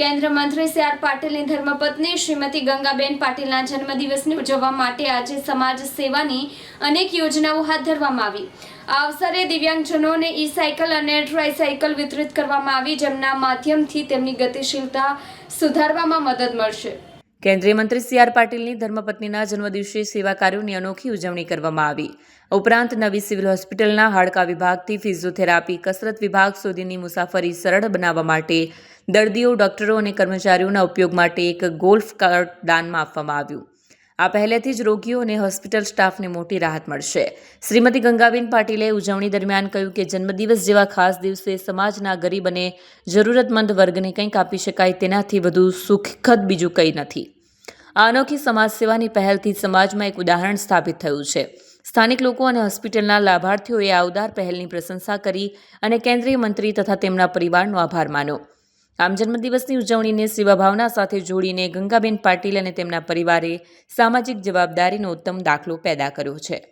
કેન્દ્રીય મંત્રી સી.આર. પાટીલની ધર્મપત્ની શ્રીમતી ગંગાબેન પાટીલના જન્મદિવસને ઉજવવા માટે આજે સમાજ સેવાની અનેક યોજનાઓ હાથ ધરવામાં આવી। આ અવસરે દિવ્યાંગજનોને ઈ-સાયકલ અને ટ્રાયસાયકલ વિતરિત કરવામાં આવી, જેમના માધ્યમથી તેમની ગતિશીલતા સુધારવામાં મદદ મળશે। કેન્દ્રીય મંત્રી સી.આર. પાટીલની ધર્મપત્નીના જન્મદિવસે સેવા કાર્યોની અનોખી ઉજવણી કરવામાં આવી। ઉપરાંત નવી સિવિલ હોસ્પિટલના હાડકા વિભાગથી ફિઝિયોથેરાપી, કસરત વિભાગ સુધીની મુસાફરી સરળ બનાવવા માટે દર્દીઓ, ડોક્ટરો અને કર્મચારીઓના ઉપયોગ માટે એક ગોલ્ફ કાર્ટ દાનમાં આપવામાં આવ્યું। આ પહેલેથી જ રોગીઓ અને હોસ્પિટલ સ્ટાફને મોટી રાહત મળશે। શ્રીમતી ગંગાબેન પાટીલે ઉજવણી દરમિયાન કહ્યું કે જન્મદિવસ જેવા ખાસ દિવસે સમાજના ગરીબ અને જરૂરતમંદ વર્ગને કંઈક આપી શકાય તેનાથી વધુ સુખદ બીજું કંઈ નથી। આ અનોખી સમાજ સેવાની પહેલથી સમાજમાં એક ઉદાહરણ સ્થાપિત થયું છે। સ્થાનિક લોકો અને હોસ્પિટલના લાભાર્થીઓએ આ ઉદાર પહેલની પ્રશંસા કરી અને કેન્દ્રીય મંત્રી તથા તેમના પરિવારનો આભાર માન્યો। આમ જન્મદિવસની ઉજવણીને સેવાભાવના સાથે જોડીને ગંગાબેન પાટીલ અને તેમના પરિવારે સામાજિક જવાબદારીનો ઉત્તમ દાખલો પેદા કર્યો છે।